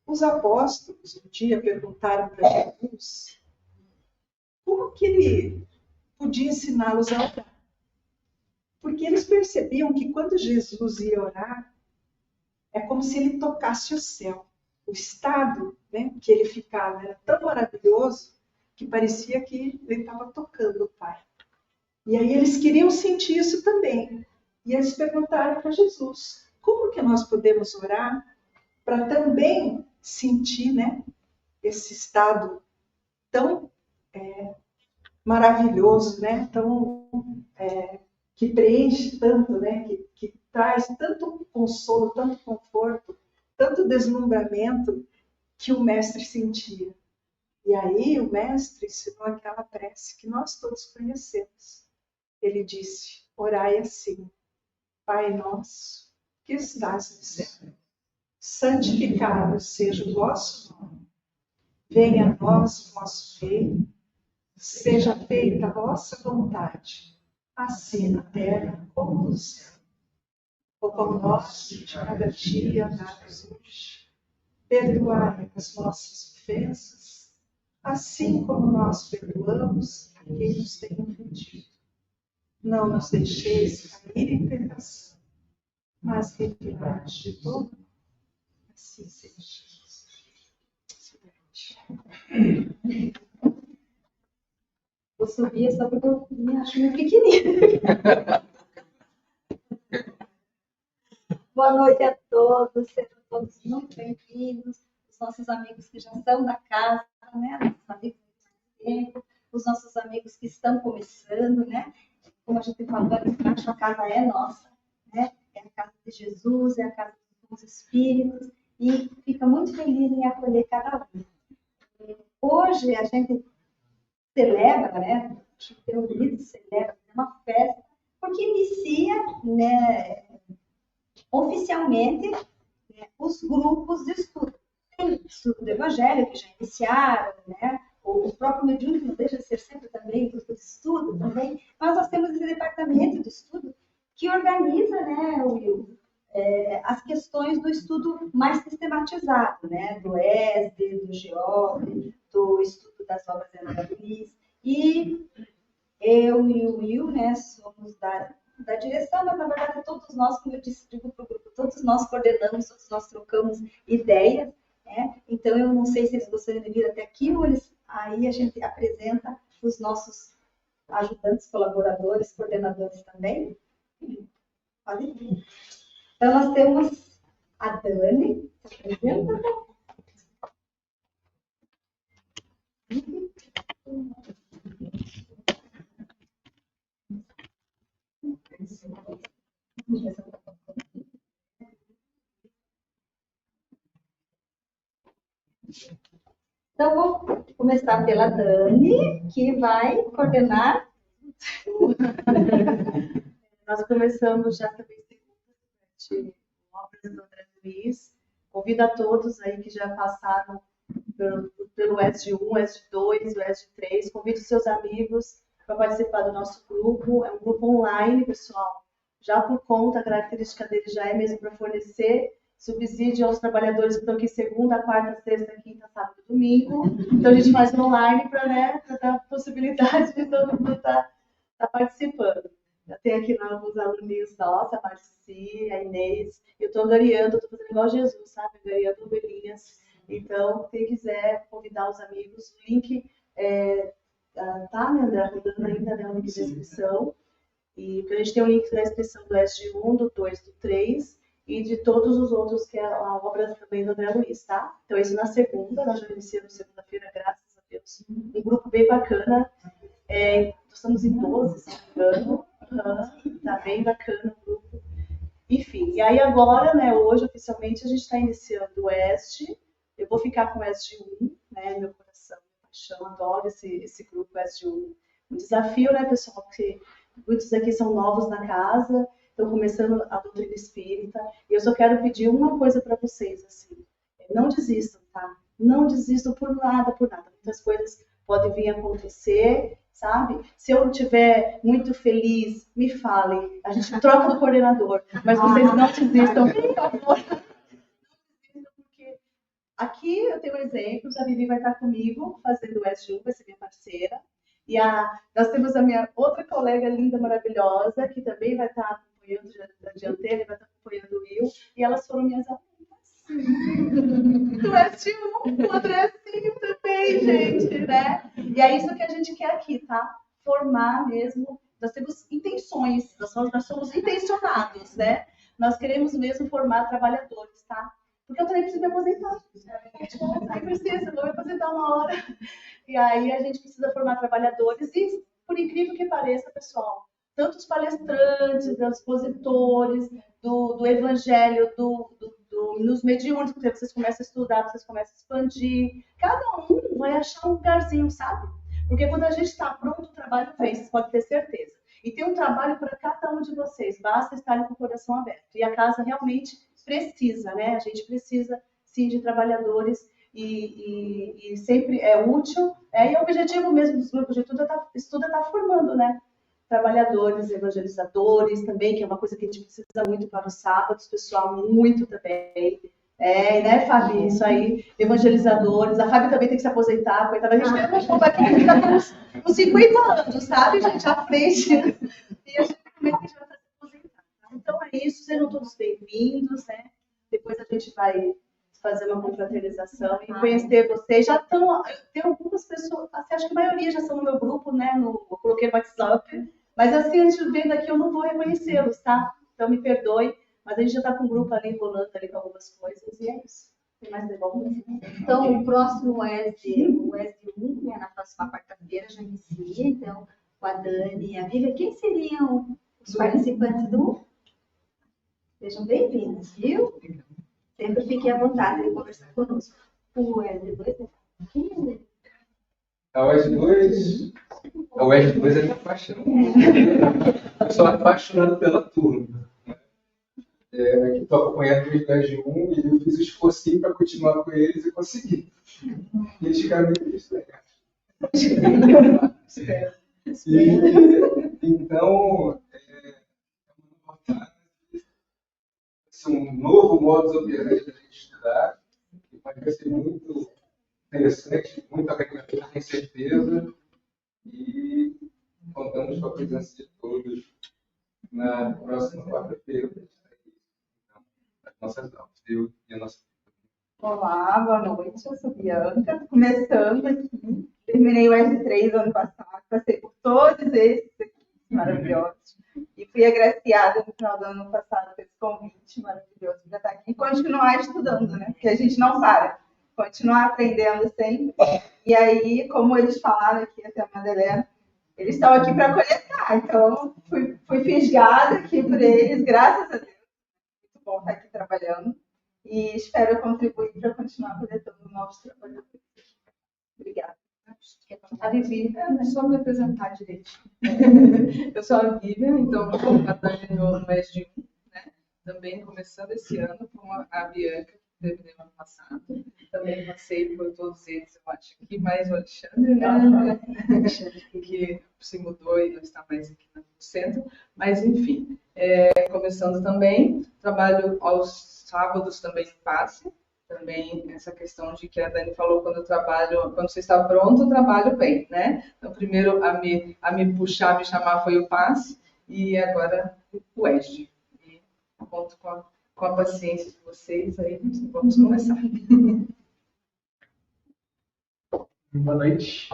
Os apóstolos um dia perguntaram para Jesus como que ele podia ensiná-los a orar. Porque eles percebiam que quando Jesus ia orar, é como se ele tocasse o céu. O estado, né, que ele ficava era tão maravilhoso que parecia que ele estava tocando o Pai. E aí eles queriam sentir isso também. E eles perguntaram para Jesus, como que nós podemos orar para também sentir, né, esse estado tão maravilhoso, né, tão, que preenche tanto, né, que traz tanto consolo, tanto conforto, tanto deslumbramento que o mestre sentia. E aí o mestre ensinou aquela prece que nós todos conhecemos. Ele disse, orai assim, Pai nosso, que estás no céu, santificado seja o vosso nome. Venha a nós o vosso reino, seja feita a vossa vontade, assim na terra como no céu. O pão nosso de cada dia dá-nos hoje. Perdoai as nossas ofensas, assim como nós perdoamos a quem nos tem ofendido. Não nos deixeis cair em tentação, mas livrai-nos de todo mal. Assim seja. Vou subir só porque eu me acho muito pequenininha. Boa noite a todos, sejam todos muito bem-vindos. Os nossos amigos que já são da casa, né? Nossos amigos do tempo, os nossos amigos que estão começando, né? Como a gente falou, a casa é nossa, né? É a casa de Jesus, é a casa dos bons espíritos, e fica muito feliz em acolher cada um. Hoje a gente celebra, né? Tem um grito, celebra, é uma festa, porque inicia, né, oficialmente, né, os grupos de estudo. Tem estudo do Evangelho, que já iniciaram, né? O próprio mediúnico não deixa de ser sempre também grupo de estudo, também. Mas nós temos esse departamento de estudo que organiza, né, as questões do estudo mais sistematizado, né? Do ESD, do GEOB, do estudo das obras de André Luiz. E eu e o Will, né, somos da direção, mas na verdade todos nós, como eu disse, digo para o grupo, todos nós coordenamos, todos nós trocamos ideias, né? Então eu não sei se eles gostariam de vir até aqui ou aí a gente apresenta os nossos ajudantes, colaboradores, coordenadores também. Pode vir. Então nós temos a Dani, se apresenta. Então, vou começar pela Dani, que vai coordenar. Nós começamos já também segunda obras do André Luiz. Convido a todos aí que já passaram pelo ESG1, ESG2, o ESG3. Convido seus amigos para participar do nosso grupo. É um grupo online, pessoal. Já por conta, a característica dele já é mesmo para fornecer subsídio aos trabalhadores que estão aqui segunda, quarta, sexta, quinta, sábado e domingo. Então a gente faz online para, né, dar possibilidade de todo mundo estar participando. Já tem aqui alguns aluninhos nossos, a Marci, a Inês. Eu estou angariando, estou fazendo igual Jesus, sabe? Angariando ovelhinhas. Então, quem quiser convidar os amigos, o link tá, né, André? Rodando ainda, né, o link da inscrição. E a gente tem o link da inscrição do SG1, do 2, do 3 e de todos os outros, que é a obra também do André Luiz, tá? Então, isso na segunda, nós já iniciamos segunda-feira, graças a Deus. Um grupo bem bacana. Estamos em 12, se não me engano. Tá bem bacana o grupo. Enfim, e aí agora, né, hoje, oficialmente, a gente está iniciando o ESG. Eu vou ficar com o ESG1, né, meu coração, minha paixão, adoro esse grupo ESG1. Um desafio, né, pessoal, porque muitos aqui são novos na casa, estão começando a doutrina espírita, e eu só quero pedir uma coisa para vocês, assim, não desistam, tá? Não desistam por nada, por nada. Muitas coisas podem vir a acontecer, sabe? Se eu estiver muito feliz, me falem. A gente troca do coordenador, mas vocês não desistam, por favor. Não desistam, porque aqui eu tenho exemplos, a Vivi vai estar comigo fazendo o S1, vai ser minha parceira. E nós temos a minha outra colega linda, maravilhosa, que também vai estar acompanhando a dianteira, vai estar acompanhando o Will. E elas foram minhas alunas do S1, o Andressinho também, gente, né? E é isso que a gente quer aqui, tá? Formar mesmo. Nós temos intenções, nós somos intencionados, né? Nós queremos mesmo formar trabalhadores, tá? Porque eu também preciso me aposentar. Aí precisa, vou me aposentar uma hora. E aí a gente precisa formar trabalhadores e, por incrível que pareça, pessoal, tanto os palestrantes, os expositores, do evangelho, nos mediúnicos, porque vocês começam a estudar, vocês começam a expandir. Cada um vai achar um lugarzinho, sabe? Porque quando a gente está pronto, o trabalho vem, vocês podem ter certeza. E tem um trabalho para cada um de vocês, basta estarem com o coração aberto. E a casa realmente precisa, né? A gente precisa, sim, de trabalhadores e sempre é útil. E o objetivo mesmo dos grupos de estudo é estar formando, né? Trabalhadores, evangelizadores também, que é uma coisa que a gente precisa muito para os sábados, pessoal, muito também. Né, Fabi? Isso aí, evangelizadores. A Fabi também tem que se aposentar, coitada. A gente tem uma povo aqui que já tem uns 50 anos, sabe, gente? À frente. E a gente também tem que já se aposentar. Tá? Então é isso, sejam todos bem-vindos, né? Depois a gente vai fazer uma confraternização e conhecer vocês. Já estão, tem algumas pessoas, assim, acho que a maioria já estão no meu grupo, né? Eu coloquei no WhatsApp. Mas assim, a gente vendo aqui, eu não vou reconhecê-los, tá? Então me perdoe. Mas a gente já está com um grupo ali rolando ali com algumas coisas e é isso. Tem mais devolve? Então, o próximo o ESD1, né, na próxima quarta-feira já inicia. Então, o Adani e a Vivian, quem seriam os participantes do? Sejam bem-vindos, viu? Sempre fiquem à vontade de conversar conosco. O ESD2, né? Quem é ele? O ESD2 é minha paixão. Eu sou apaixonado pela turma. Que estou acompanhando desde o ESD1 e eu fiz o esforço para continuar com eles e consegui. Eles caminham isso, né? Então, um novo modus operandi para a gente estudar, que vai ser muito interessante, muito agregador, com certeza, e contamos com a presença de todos na próxima quarta-feira, então, as nossas aulas, eu e a nossa. Olá, boa noite, eu sou Bianca, estou começando aqui, terminei o S3 ano passado, passei por todos esses aqui maravilhosos, e fui agraciada no final do ano passado por esse convite maravilhoso para estar aqui e continuar estudando, né? Porque a gente não para, continuar aprendendo sempre. E aí, como eles falaram aqui, até a Madalena, eles estão aqui para coletar, então fui fisgada aqui por eles, graças a Deus. Muito bom estar aqui trabalhando e espero contribuir para continuar coletando novos trabalhadores. Obrigada. A Vivi, só me apresentar direitinho. Eu sou a Vivian, então estou com a Tânia no ESD1, né? Também começando esse ano com a Bianca, que terminei no ano passado. Também passei por todos eles, eu acho que mais o Alexandre, né? Que se mudou e não está mais aqui no centro. Mas, enfim, começando também, trabalho aos sábados também em passe. Também essa questão de que a Dani falou, quando você está pronto, o trabalho vem, né? Então, primeiro a me puxar, me chamar foi o passe e agora o ESD. E conto com a paciência de vocês aí, vamos começar. Boa noite,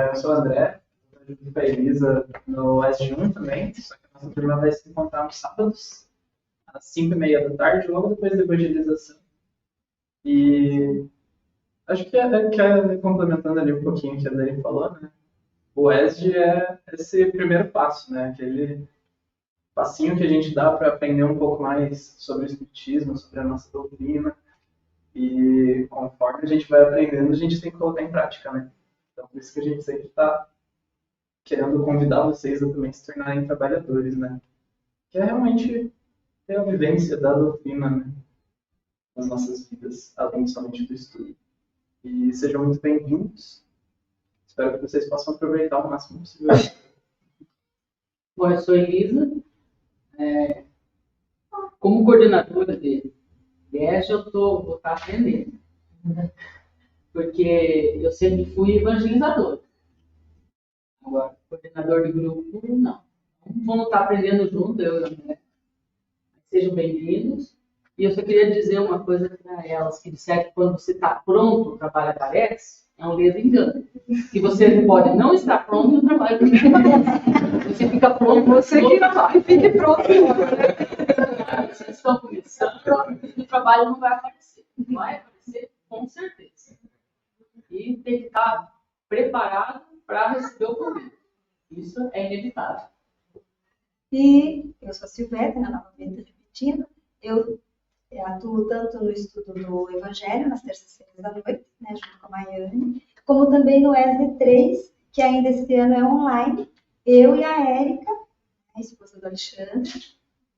eu sou o André, estou junto com a Elisa no S1 também, só que a nossa turma vai se encontrar nos sábados, às 5h30 da tarde, logo depois da evangelização. E acho que complementando ali um pouquinho o que a Dani falou, né? O ESD é esse primeiro passo, né? Aquele passinho que a gente dá para aprender um pouco mais sobre o espiritismo, sobre a nossa doutrina. E conforme a gente vai aprendendo, a gente tem que colocar em prática, né? Então, por isso que a gente sempre está querendo convidar vocês a também se tornarem trabalhadores, né? Que é realmente ter a vivência da doutrina, né? Nas nossas vidas, além somente do estudo. E sejam muito bem-vindos. Espero que vocês possam aproveitar o máximo possível. Bom, eu sou Elisa. Como coordenadora de ESG, vou estar aprendendo. porque eu sempre fui evangelizador. Agora, coordenador de grupo, não. Vamos estar aprendendo junto, eu e a André. Sejam bem-vindos. E eu só queria dizer uma coisa para elas, que disseram que quando você está pronto, o trabalho aparece, é um ledo engano. Que você pode não estar pronto e o trabalho também aparece. Você fica pronto no trabalho. Fique pronto. Vocês estão começando e o trabalho não vai aparecer. Vai aparecer com certeza. E tem que estar preparado para receber o convite. Isso é inevitável. E eu sou a Silvete, novamente repetindo, eu atuo tanto no estudo do Evangelho, nas terças-feiras da noite, né, junto com a Maiane, como também no ESD 3, que ainda este ano é online, eu e a Érica, a esposa do Alexandre,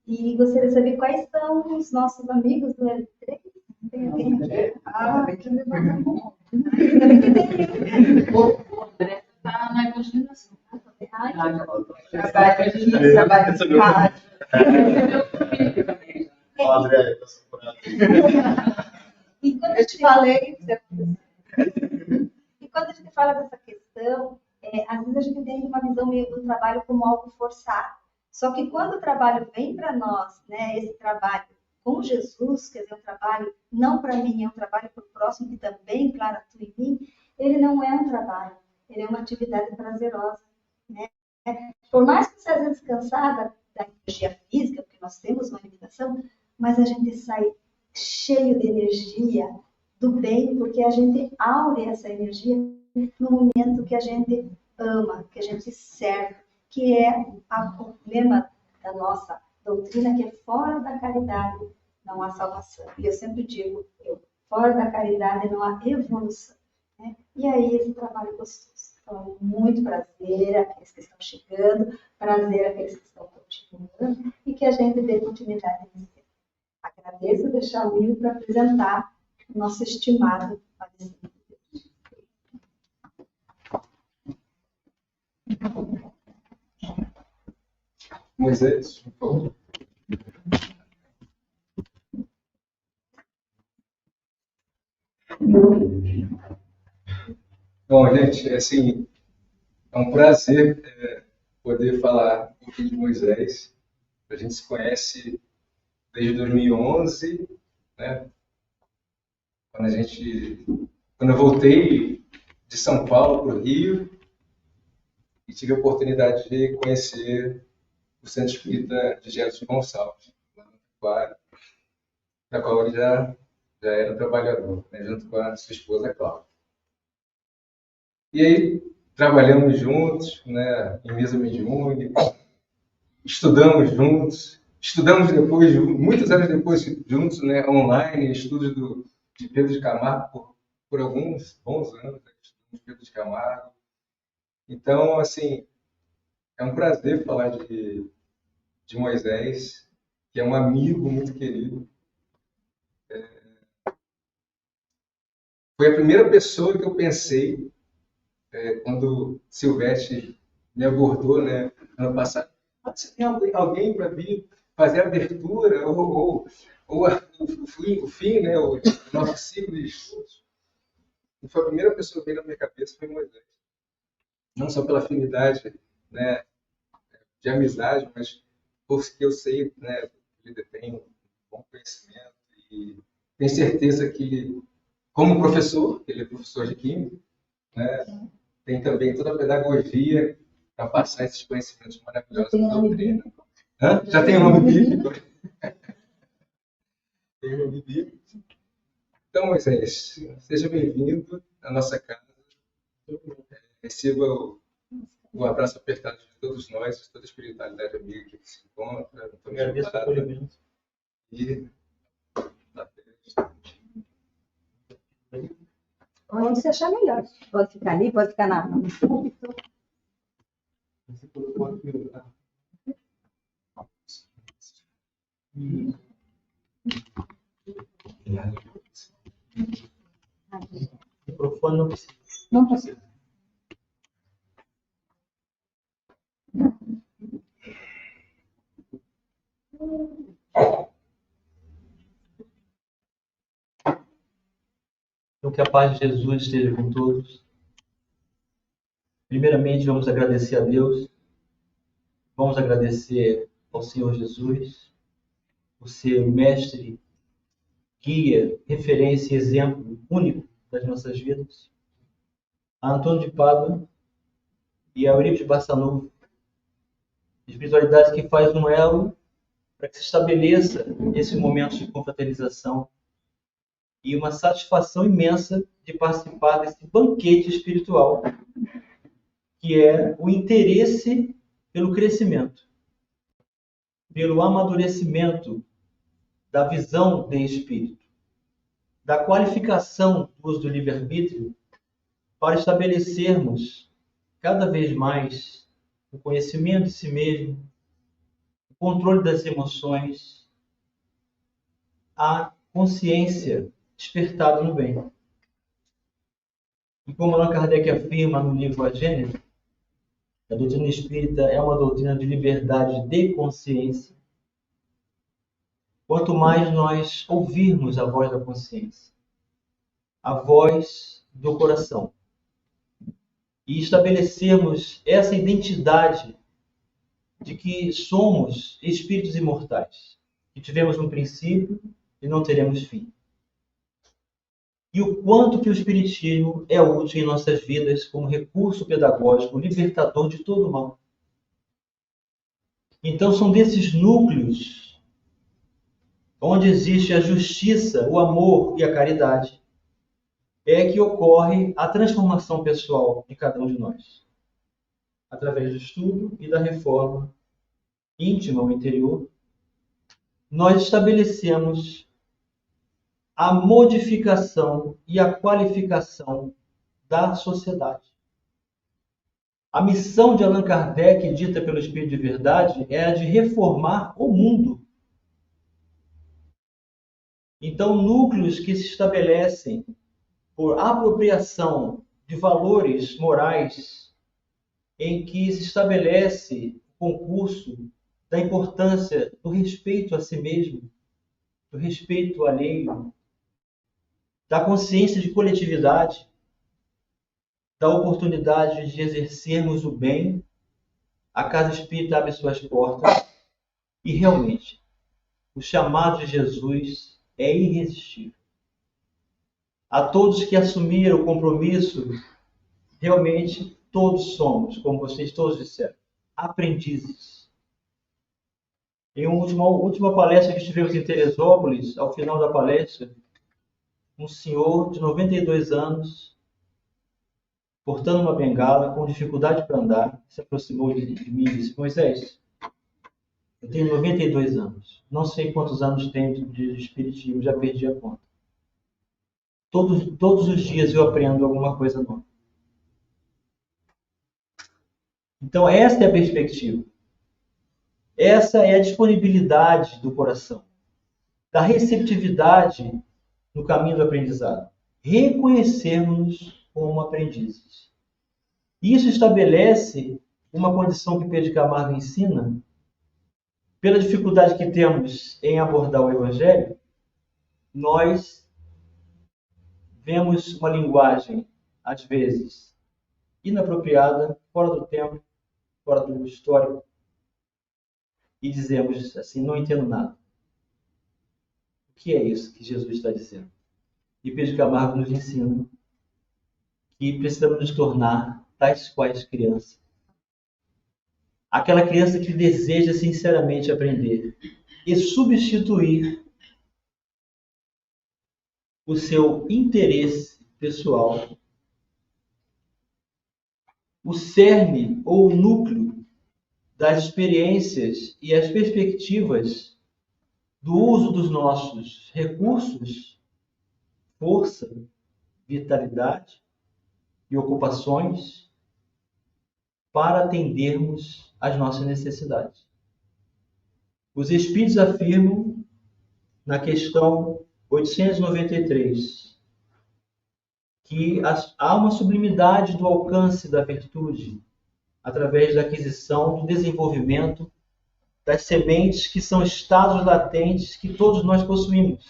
e gostaria de saber quais são os nossos amigos do ESD 3. Tem alguém aqui? Tem que levar a mão. O André está na evangelização. Trabalho de rádio. André, E quando Eu te falei. E quando a gente fala dessa questão, às vezes a gente tem uma visão meio do trabalho como algo forçado. Só que quando o trabalho vem para nós, né, esse trabalho com Jesus, quer dizer, um trabalho não para mim, é um trabalho para o próximo, que também, claro, atua em mim, ele não é um trabalho, ele é uma atividade prazerosa. Né? Por mais que você às vezes cansada da energia física, porque nós temos uma limitação, mas a gente sai cheio de energia, do bem, porque a gente aure essa energia no momento que a gente ama, que a gente serve, que é o lema da nossa doutrina, que é fora da caridade não há salvação. E eu sempre digo, fora da caridade não há evolução. Né? E aí esse trabalho gostoso. Então, muito prazer àqueles que estão chegando, prazer àqueles que estão continuando, e que a gente dê continuidade nesse tempo. Agradeço deixar o Will para apresentar o nosso estimado falecido. Moisés, por favor. Bom, gente, assim, é um prazer poder falar um pouquinho de Moisés. A gente se conhece desde 2011, né? Quando eu voltei de São Paulo para o Rio e tive a oportunidade de conhecer o Centro Espírita de Gerson Gonçalves, lá no Aquário, da qual ele já era trabalhador, né, junto com a sua esposa Cláudia. E aí, trabalhamos juntos, né, em mesa mediúnica, estudamos juntos, estudamos depois, muitos anos depois, juntos, né, online, estudos de Pedro de Camargo, por alguns bons anos, né, estudamos Pedro de Camargo. Então, assim, é um prazer falar de Moisés, que é um amigo muito querido. Foi a primeira pessoa que eu pensei quando Silvestre me abordou, né, ano passado. Você tem alguém para vir fazer a abertura ou o fim, né, o nosso ciclo de estudos? E foi a primeira pessoa que veio na minha cabeça, foi Moisés. Não só pela afinidade, né, de amizade, mas porque eu sei, né, que ele tem um bom conhecimento e tenho certeza que, como professor, ele é professor de Química, né, tem também toda a pedagogia para passar esses conhecimentos maravilhosos da doutrina. Já tem um nome bíblico? Tem um nome bíblico. Então, Moisés, seja bem-vindo à nossa casa. Receba o abraço apertado de todos nós, de toda a espiritualidade amiga que se encontra. agradeço o acolhimento. E Onde você achar melhor. Pode ficar ali, pode ficar no púlpito. O microfone não precisa. Não precisa. Então, que a paz de Jesus esteja com todos. Primeiramente, vamos agradecer a Deus, vamos agradecer ao Senhor Jesus, por ser o mestre, guia, referência e exemplo único das nossas vidas. A Antônio de Pádua e a Eurípides Barçanufo, espiritualidade que faz um elo para que se estabeleça esse momento de confraternização e uma satisfação imensa de participar desse banquete espiritual, que é o interesse pelo crescimento, pelo amadurecimento da visão de espírito, da qualificação do uso do livre-arbítrio, para estabelecermos cada vez mais o conhecimento de si mesmo, o controle das emoções, a consciência despertada no bem. E como Allan Kardec afirma no livro A Gênese, a doutrina espírita é uma doutrina de liberdade de consciência. Quanto mais nós ouvirmos a voz da consciência, a voz do coração, e estabelecermos essa identidade de que somos espíritos imortais, que tivemos um princípio e não teremos fim. E o quanto que o Espiritismo é útil em nossas vidas como recurso pedagógico, libertador de todo o mal. Então são desses núcleos onde existe a justiça, o amor e a caridade, é que ocorre a transformação pessoal de cada um de nós. Através do estudo e da reforma íntima ou interior, nós estabelecemos a modificação e a qualificação da sociedade. A missão de Allan Kardec, dita pelo Espírito de Verdade, era de reformar o mundo. Então, núcleos que se estabelecem por apropriação de valores morais, em que se estabelece o concurso da importância do respeito a si mesmo, do respeito alheio, da consciência de coletividade, da oportunidade de exercermos o bem, a Casa Espírita abre suas portas e realmente o chamado de Jesus é irresistível. A todos que assumiram o compromisso, realmente todos somos, como vocês todos disseram, aprendizes. Em uma última palestra que estivemos em Teresópolis, ao final da palestra, um senhor de 92 anos, portando uma bengala, com dificuldade para andar, se aproximou de mim e disse: Moisés, eu tenho 92 anos, não sei quantos anos tenho de espiritismo, já perdi a conta. Todos os dias eu aprendo alguma coisa nova. Então, essa é a perspectiva. Essa é a disponibilidade do coração, da receptividade no caminho do aprendizado. Reconhecermos como aprendizes. Isso estabelece uma condição que Pedro de Camargo ensina, pela dificuldade que temos em abordar o Evangelho, nós vemos uma linguagem, às vezes, inapropriada, fora do tempo, fora do histórico, e dizemos assim: não entendo nada. O que é isso que Jesus está dizendo? E Pedro de Camargo nos ensina que precisamos nos tornar tais quais crianças. Aquela criança que deseja sinceramente aprender e substituir o seu interesse pessoal, o cerne ou o núcleo das experiências e as perspectivas do uso dos nossos recursos, força, vitalidade e ocupações para atendermos às nossas necessidades. Os Espíritos afirmam na questão 893 que há uma sublimidade do alcance da virtude através da aquisição, do desenvolvimento das sementes que são estados latentes que todos nós possuímos.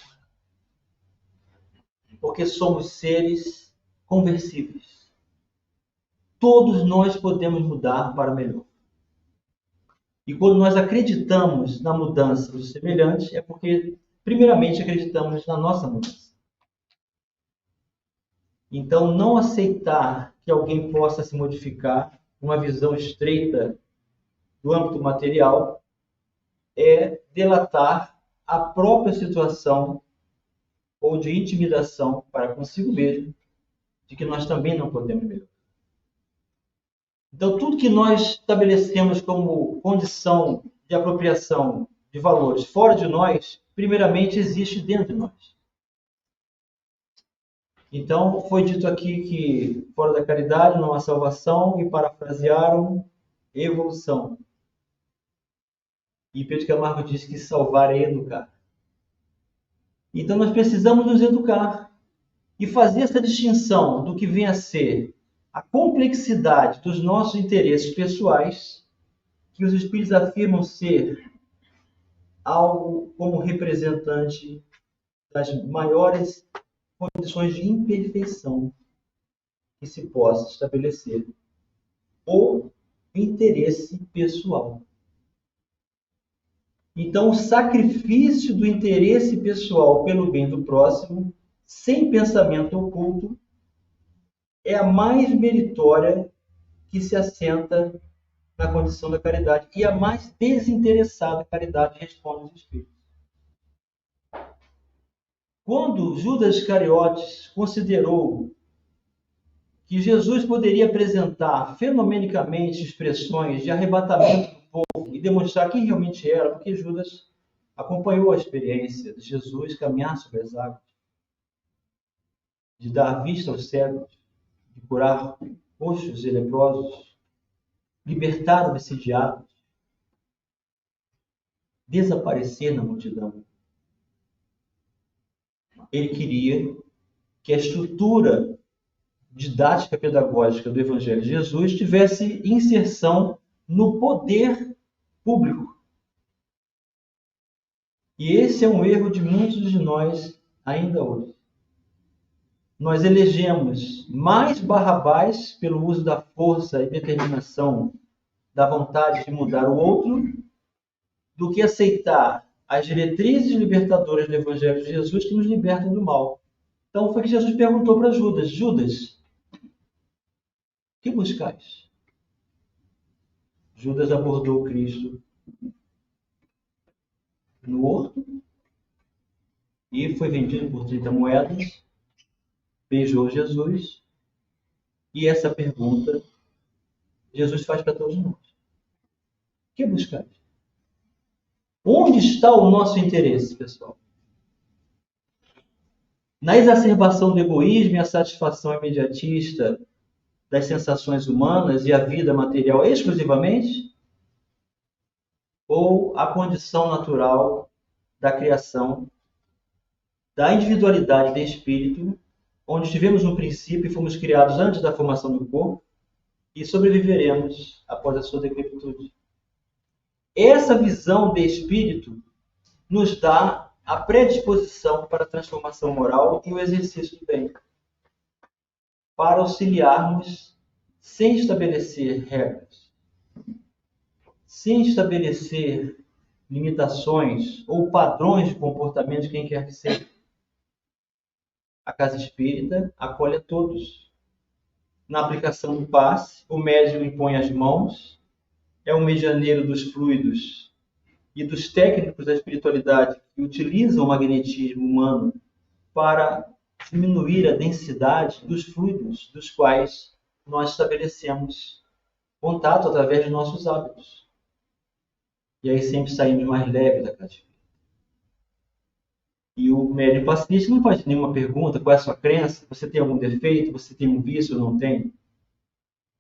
porque somos seres conversíveis. Todos nós podemos mudar para melhor. E quando nós acreditamos na mudança dos semelhantes, é porque, primeiramente, acreditamos na nossa mudança. Então, não aceitar que alguém possa se modificar, uma visão estreita do âmbito material, é delatar a própria situação ou de intimidação para consigo mesmo, de que nós também não podemos melhorar. Então, tudo que nós estabelecemos como condição de apropriação de valores fora de nós, primeiramente existe dentro de nós. Então, foi dito aqui que fora da caridade não há salvação e parafrasearam evolução. E Pedro Camargo disse que salvar é educar. Então, nós precisamos nos educar e fazer essa distinção do que vem a ser a complexidade dos nossos interesses pessoais, que os espíritos afirmam ser algo como representante das maiores condições de imperfeição que se possa estabelecer, o interesse pessoal. Então, o sacrifício do interesse pessoal pelo bem do próximo, sem pensamento oculto, é a mais meritória que se assenta na condição da caridade e a mais desinteressada caridade, responde os Espíritos. Quando Judas Iscariotes considerou que Jesus poderia apresentar fenomenicamente expressões de arrebatamento do povo e demonstrar quem realmente era, porque Judas acompanhou a experiência de Jesus caminhar sobre as águas, de dar vista aos cegos, de curar coxos e leprosos, libertar obsidiados, desaparecer na multidão. Ele queria que a estrutura didática pedagógica do Evangelho de Jesus tivesse inserção no poder público. E esse é um erro de muitos de nós ainda hoje. Nós elegemos mais Barrabás pelo uso da força e determinação da vontade de mudar o outro do que aceitar as diretrizes libertadoras do Evangelho de Jesus que nos libertam do mal. Então foi que Jesus perguntou para Judas: Judas, que buscais? Judas abordou Cristo no horto e foi vendido por 30 moedas, beijou Jesus, e essa pergunta Jesus faz para todos nós: que buscais? Onde está o nosso interesse, pessoal? Na exacerbação do egoísmo e a satisfação imediatista das sensações humanas e a vida material exclusivamente? Ou a condição natural da criação, da individualidade de espírito, onde tivemos um princípio e fomos criados antes da formação do corpo e sobreviveremos após a sua decrepitude? Essa visão de espírito nos dá a predisposição para a transformação moral e o exercício do bem, para auxiliarmos sem estabelecer regras, sem estabelecer limitações ou padrões de comportamento de quem quer que seja. A casa espírita acolhe a todos. Na aplicação do passe, o médium impõe as mãos, é o medianeiro dos fluidos e dos técnicos da espiritualidade que utilizam o magnetismo humano para diminuir a densidade dos fluidos dos quais nós estabelecemos contato através de nossos hábitos. E aí sempre saímos mais leve da casa espírita. E o médium paciente não faz nenhuma pergunta: qual é a sua crença? Você tem algum defeito? Você tem um vício ou não tem?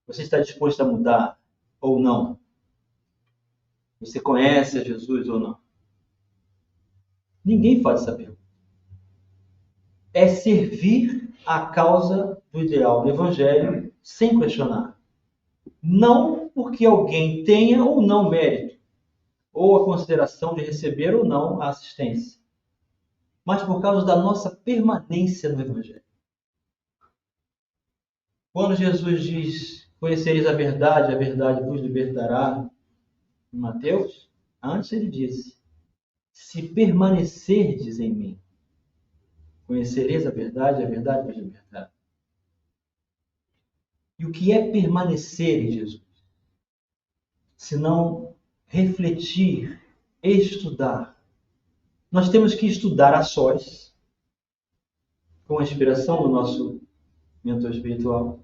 Você está disposto a mudar ou não? Você conhece a Jesus ou não? Ninguém faz essa pergunta. É servir a causa do ideal do Evangelho sem questionar. Não porque alguém tenha ou não mérito, ou a consideração de receber ou não a assistência. mas por causa da nossa permanência no Evangelho. Quando Jesus diz, conhecereis a verdade vos libertará, em Mateus, antes ele disse, se permanecerdes em mim, conhecereis a verdade vos libertará. E o que é permanecer em Jesus? Se não refletir, estudar. Nós temos que estudar a sós, com a inspiração do nosso mentor espiritual.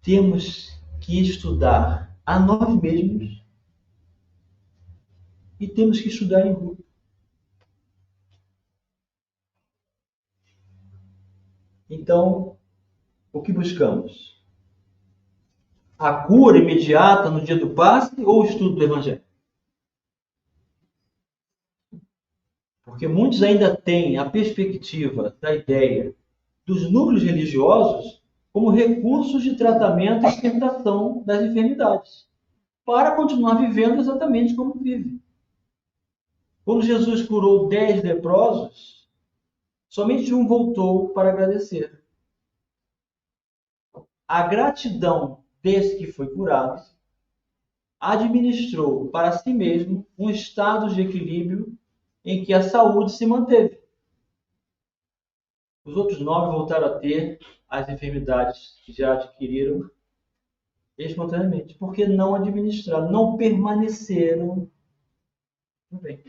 Temos que estudar a nós mesmos e temos que estudar em grupo. Então, o que buscamos? A cura imediata no dia do passe ou o estudo do Evangelho? Porque muitos ainda têm a perspectiva da ideia dos núcleos religiosos como recursos de tratamento e tentação das enfermidades, para continuar vivendo exatamente como vive. Quando Jesus curou 10 leprosos, somente um voltou para agradecer. A gratidão desse que foi curado administrou para si mesmo um estado de equilíbrio em que a saúde se manteve. Os outros 9 voltaram a ter as enfermidades que já adquiriram espontaneamente, porque não administraram, não permaneceram no bem.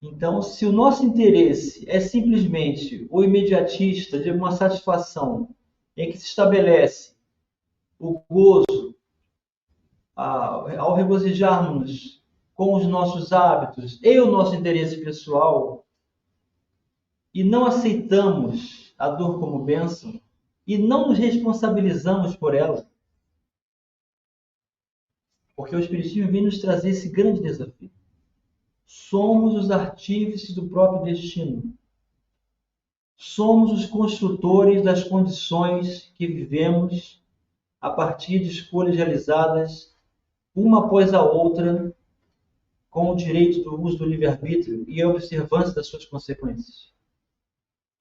Então, se o nosso interesse é simplesmente o imediatista de uma satisfação em que se estabelece o gozo ao regozijarmos com os nossos hábitos e o nosso interesse pessoal, e não aceitamos a dor como bênção, e não nos responsabilizamos por ela, porque o Espiritismo vem nos trazer esse grande desafio. Somos os artífices do próprio destino. Somos os construtores das condições que vivemos a partir de escolhas realizadas, uma após a outra, com o direito do uso do livre-arbítrio e a observância das suas consequências.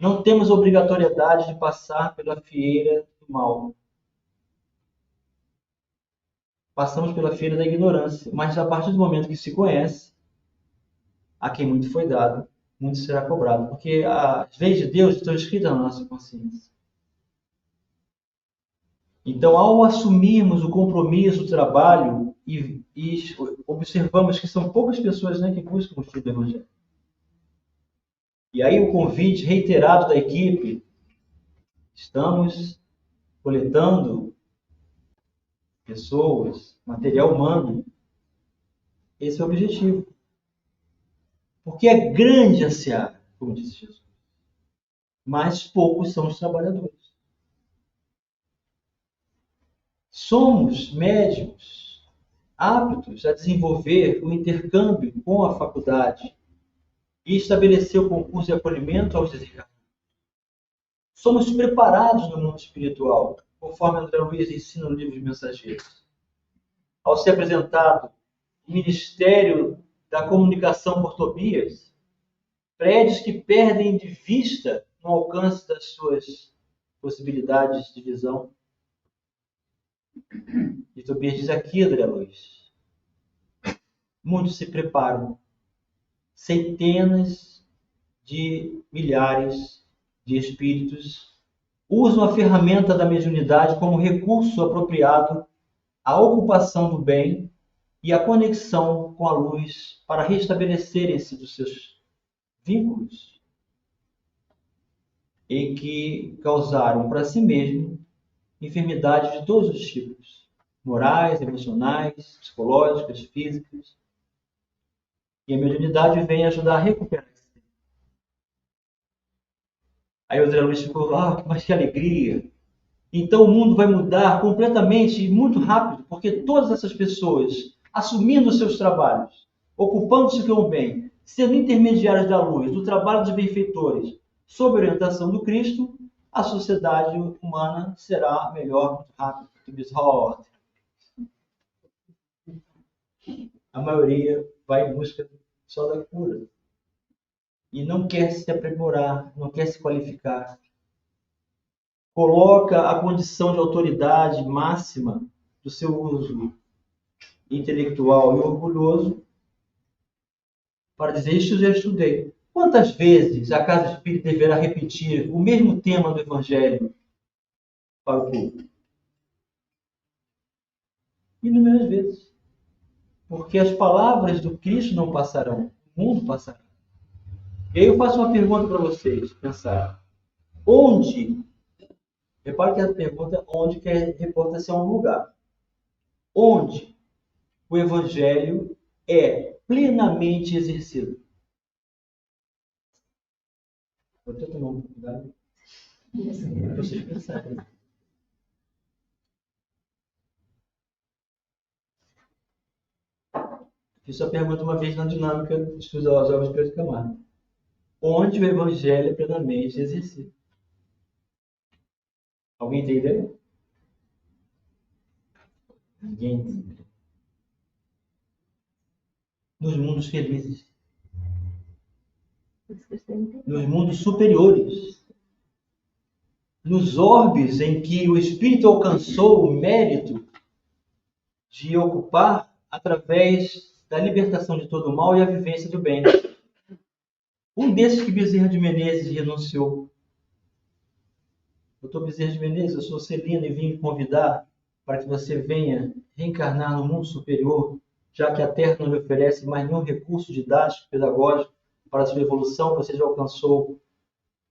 Não temos obrigatoriedade de passar pela fieira do mal. Passamos pela fieira da ignorância, mas a partir do momento que se conhece, a quem muito foi dado, muito será cobrado, porque as leis de Deus estão escritas na nossa consciência. Então, ao assumirmos o compromisso, o trabalho, e observamos que são poucas pessoas, né, que buscam o estudo do Evangelho. E aí o convite reiterado da equipe, estamos coletando pessoas, material humano, esse é o objetivo. Porque é grande a seara, como disse Jesus, mas poucos são os trabalhadores. Somos médicos aptos a desenvolver o intercâmbio com a faculdade e estabelecer o concurso de acolhimento aos desencarnados. Somos preparados no mundo espiritual, conforme André Luiz ensina no livro de Mensageiros. Ao ser apresentado o Ministério da Comunicação por Tobias, prédios que perdem de vista no alcance das suas possibilidades de visão. E Tobias diz aqui, André Luiz, muitos se preparam, centenas de milhares de espíritos usam a ferramenta da mediunidade como recurso apropriado à ocupação do bem e à conexão com a luz para restabelecerem-se dos seus vínculos e que causaram para si mesmo enfermidades de todos os tipos, morais, emocionais, psicológicas, físicas. E a mediunidade vem ajudar a recuperar isso. Aí o André Luiz ficou, mas que alegria! Então o mundo vai mudar completamente e muito rápido, porque todas essas pessoas, assumindo os seus trabalhos, ocupando-se com o bem, sendo intermediários da luz, do trabalho dos benfeitores, sob a orientação do Cristo, a sociedade humana será melhor muito rápido. a maioria vai em busca só da cura. E não quer se aprimorar, não quer se qualificar. Coloca a condição de autoridade máxima do seu uso intelectual e orgulhoso para dizer: isto eu já estudei. Quantas vezes a Casa Espírita deverá repetir o mesmo tema do Evangelho para o povo? Inúmeras vezes. Porque as palavras do Cristo não passarão, o mundo passará. E aí eu faço uma pergunta para vocês pensar. Onde, repare que a pergunta onde que reporta-se a um lugar. Onde o Evangelho é plenamente exercido? Vou até tomar um cuidado para vocês pensarem. Fiz essa pergunta uma vez na dinâmica de estudo das obras de Pedro Camargo. Onde o Evangelho é plenamente exercido? Alguém tem ideia? Ninguém tem ideia. Nos mundos felizes. Nos mundos superiores. Nos orbes em que o Espírito alcançou o mérito de ocupar através da libertação de todo o mal e a vivência do bem. Um desses que Bezerra de Menezes renunciou. Doutor Bezerra de Menezes, eu sou Celina e vim me convidar para que você venha reencarnar no mundo superior, já que a Terra não lhe oferece mais nenhum recurso didático, pedagógico para a sua evolução, você já alcançou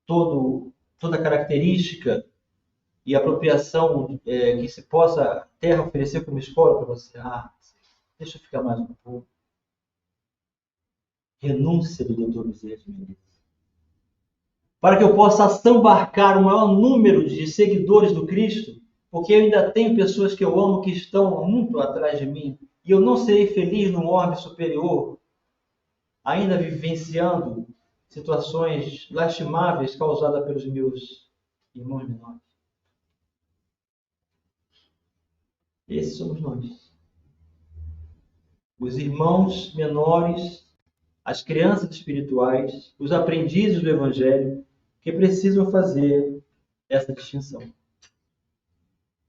toda a característica e apropriação que se possa a Terra oferecer como escola para você. Deixa eu ficar mais um pouco. Renúncia do Dr. Bezerra de Menezes. Para que eu possa assambarcar o maior número de seguidores do Cristo, porque eu ainda tenho pessoas que eu amo que estão muito atrás de mim, e eu não serei feliz num orbe superior, ainda vivenciando situações lastimáveis causadas pelos meus irmãos menores. Esses somos nós. Os irmãos menores, as crianças espirituais, os aprendizes do Evangelho, que precisam fazer essa distinção.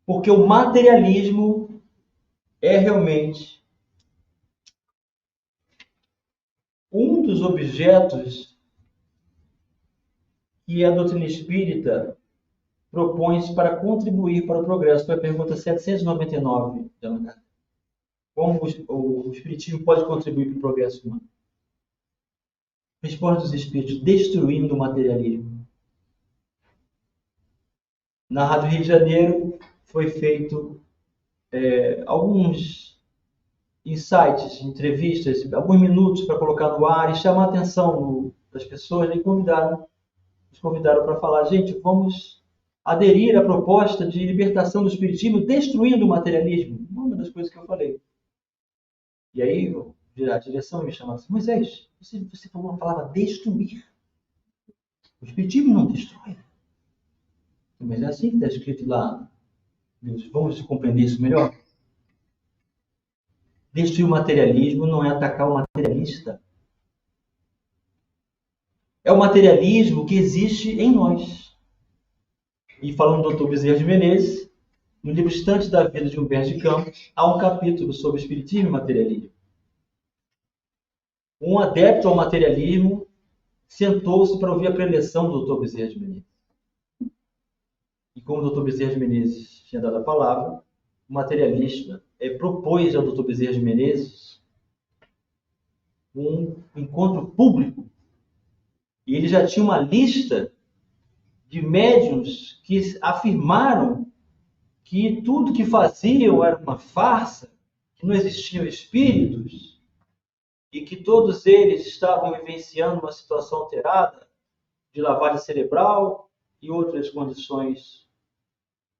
Porque o materialismo é realmente um dos objetos que a doutrina espírita propõe para contribuir para o progresso. Foi a pergunta 799 de Allan Kardec. Como o espiritismo pode contribuir para o progresso humano? Resposta dos espíritos: destruindo o materialismo. Na Rádio Rio de Janeiro foi feito alguns insights, entrevistas, alguns minutos para colocar no ar e chamar a atenção das pessoas, e nos convidaram para falar: gente, vamos aderir à proposta de libertação do espiritismo destruindo o materialismo. Uma das coisas que eu falei. E aí a direção me chamava assim: Moisés, você falou uma palavra destruir. O espiritismo não destrói. Mas é assim que está escrito lá. Vamos compreender isso melhor? Destruir o materialismo não é atacar o materialista. É o materialismo que existe em nós. E falando do Dr. Bezerra de Menezes, no livro Instantes da Vida de Humberto de Campos, há um capítulo sobre espiritismo e materialismo. Um adepto ao materialismo sentou-se para ouvir a preleção do Dr. Bezerra de Menezes. E como o Dr. Bezerra de Menezes tinha dado a palavra, o materialista propôs ao Dr. Bezerra de Menezes um encontro público. E ele já tinha uma lista de médiuns que afirmaram que tudo que faziam era uma farsa, que não existiam espíritos, e que todos eles estavam vivenciando uma situação alterada de lavagem cerebral e outras condições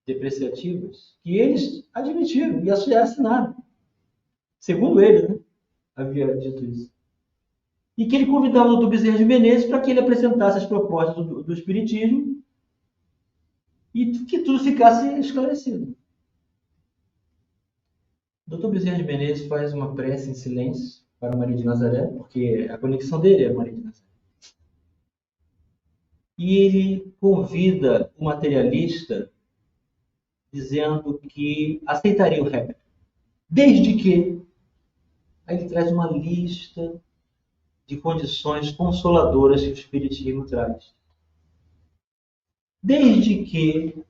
depreciativas, que eles admitiram e assinaram. Segundo ele, né? Havia dito isso. E que ele convidava o Dr. Bezerra de Menezes para que ele apresentasse as propostas do espiritismo e que tudo ficasse esclarecido. O Dr. Bezerra de Menezes faz uma prece em silêncio para Maria de Nazaré, porque a conexão dele é Maria de Nazaré. E ele convida o materialista dizendo que aceitaria o remédio, desde que... Aí ele traz uma lista de condições consoladoras que o Espiritismo traz. Desde que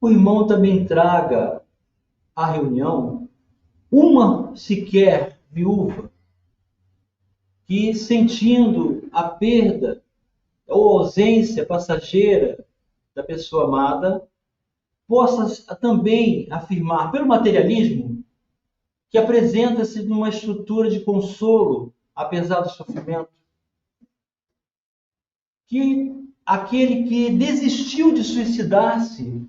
o irmão também traga à reunião uma sequer viúva que, sentindo a perda ou ausência passageira da pessoa amada, possa também afirmar, pelo materialismo, que apresenta-se numa estrutura de consolo, apesar do sofrimento, que aquele que desistiu de suicidar-se,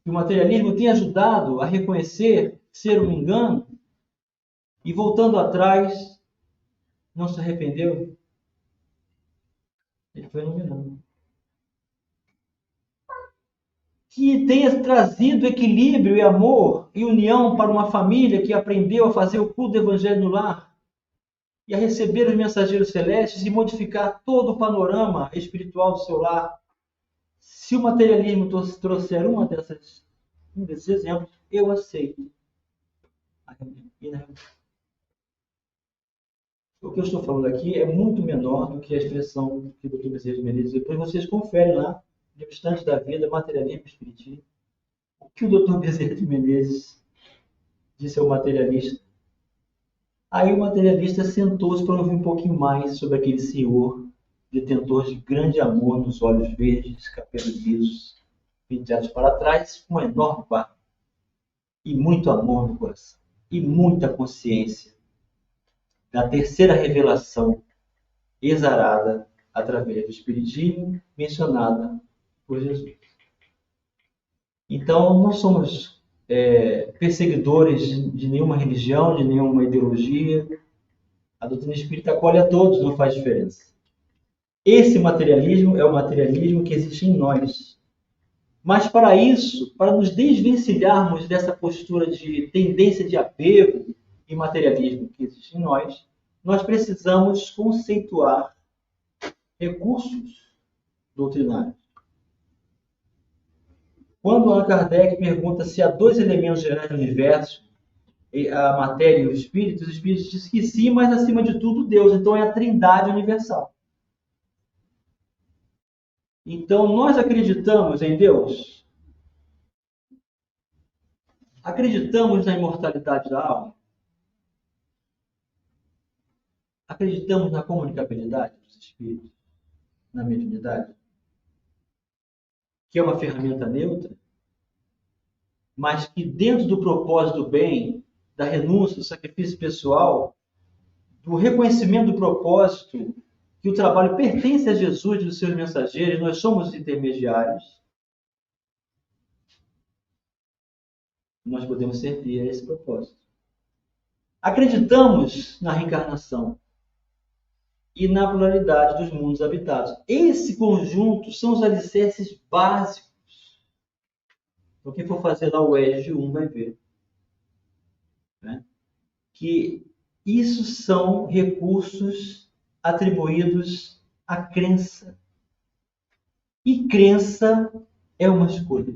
que o materialismo tem ajudado a reconhecer ser um engano, e voltando atrás, não se arrependeu, ele foi iluminado. Que tenha trazido equilíbrio e amor e união para uma família que aprendeu a fazer o culto do Evangelho no lar e a receber os mensageiros celestes e modificar todo o panorama espiritual do seu lar. Se o materialismo trouxer um desses exemplos, eu aceito. O que eu estou falando aqui é muito menor do que a expressão que o Dr. Bezerra de Menezes. Depois vocês conferem lá, no Obstante da Vida, Materialismo e Espiritismo, o que o Dr. Bezerra de Menezes disse ao materialista. Aí o materialista sentou-se para ouvir um pouquinho mais sobre aquele senhor, detentor de grande amor nos olhos verdes, cabelos lisos, penteados para trás, com uma enorme barba, e muito amor no coração, e muita consciência da terceira revelação exarada através do Espiritismo, mencionada por Jesus. Então, não somos perseguidores de nenhuma religião, de nenhuma ideologia. A doutrina espírita acolhe a todos, não faz diferença. Esse materialismo é o materialismo que existe em nós. Mas para isso, para nos desvencilharmos dessa postura de tendência de apego e materialismo que existe em nós, nós precisamos conceituar recursos doutrinários. Quando Allan Kardec pergunta se há dois elementos gerais do universo, a matéria e o espírito, os espíritos dizem que sim, mas acima de tudo Deus. Então é a trindade universal. Então nós acreditamos em Deus? Acreditamos na imortalidade da alma? Acreditamos na comunicabilidade dos espíritos? Na mediunidade? Que é uma ferramenta neutra, mas que dentro do propósito do bem, da renúncia, do sacrifício pessoal, do reconhecimento do propósito, que o trabalho pertence a Jesus e dos seus mensageiros, nós somos os intermediários, nós podemos servir a esse propósito. Acreditamos na reencarnação e na pluralidade dos mundos habitados. Esse conjunto são os alicerces básicos. Então, quem for fazer lá o ESG 1 vai ver, né? Que isso são recursos atribuídos à crença. E crença é uma escolha.